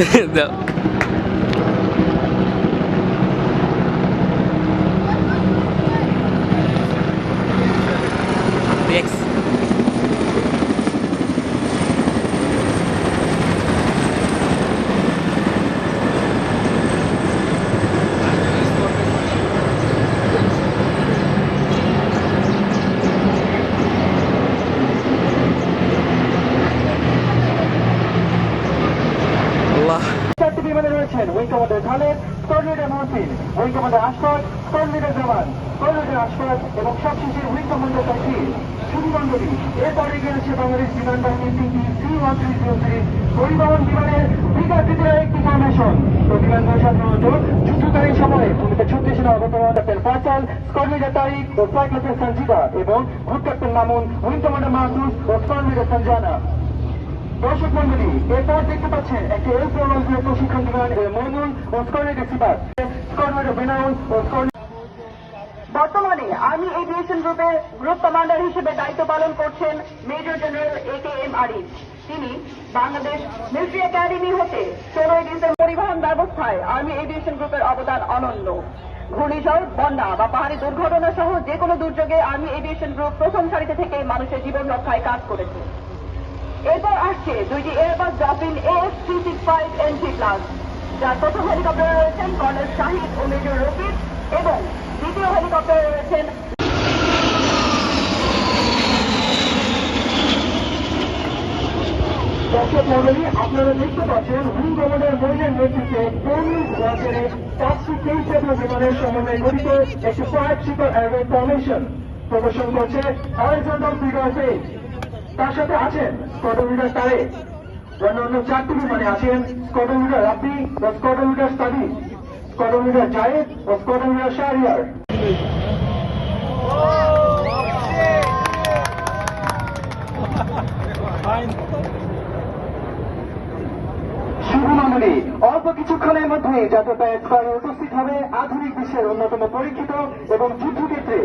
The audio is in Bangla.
Wing commander Khaled, squad leader Mohsin, wing commander Ashfaq, squad leader Zaman, squad leader Ashfaq এবং সবশেষে উইং কমান্ডার তাকির। শুধুমণ্ডলী এরপরে গিয়েছে বাংলাদেশ বিমান বাহিনীর তিনটি C-130 পরিবহন বিমানের বিকাশিতের একটি ফরমেশন। তো বিমানগুলো সাধারণত যুদ্ধকালীন সময়ে ভূমিকা 36 অবতরণ captain Faisal, squad leader Tariq ও ফ্লাইট লেফটেন্যান্ট সঞ্জিদা এবং group captain Mamun, wing commander Mahsus ও স্কোয়াড লিডার সঞ্জানা। দর্শক মন্ডলী, এরপর দেখতে পাচ্ছেন একটি এয়ারফোর্সের প্রশিক্ষণ বিমান মইনুল ও squad leader Sibat, squad leader Benaul ও স্কোয়াড। বর্তমানে আর্মি এভিয়েশন গ্রুপের গ্রুপ কমান্ডার হিসেবে দায়িত্ব পালন করছেন মেজর জেনারেল AKM আরিফ। তিনি বাংলাদেশ মিলিটারি একাডেমি হতে 16 ডিসেম্বর পরিবহন ব্যবস্থায় আর্মি এভিয়েশন গ্রুপের অবদান অনন্য। ঘূর্ণিঝড়, বন্যা বা পাহাড়ি দুর্ঘটনা সহ যে কোনো দুর্যোগে আর্মি এভিয়েশন গ্রুপ প্রথম সারিতে থেকে মানুষের জীবন রক্ষায় কাজ করেছে। এরপর আসছে দুইটি এয়ারবাস ডলফিন AS365NG ক্লাস, যার প্রথম হেলিকপ্টারে রয়েছেন কর্নেল শাহিদ ও মেজর রফিক এবং দ্বিতীয় হেলিকপ্টারে রয়েছেন। দর্শক মন্ডলী, আপনারা দেখতে পাচ্ছেন উইং কমান্ডার মইনের নেতৃত্বে রাজ্যের 523 বিমানের সমন্বয়ে গঠিত একটি 5-সিটার এয়ারওয়ে ফরমেশন প্রদর্শন করছে হরাইজন্টাল ফিগার 8। তার সাথে আছেন স্কোয়াড্রন লিডার তারেক, অন্যান্য 4টি বিমানে আছেন স্কোয়াড্রন লিডার রাব্বি ও squadron leader Sadiq, squadron leader Zayed ও স্কোয়াড্রন লিডার শাহরিয়ার। শুভমণ্ডলী, অল্প কিছুক্ষণের মধ্যে যাত্রা স্কোয়াডে উপস্থিত হবে আধুনিক বিশ্বের অন্যতম পরীক্ষিত এবং যুদ্ধক্ষেত্রে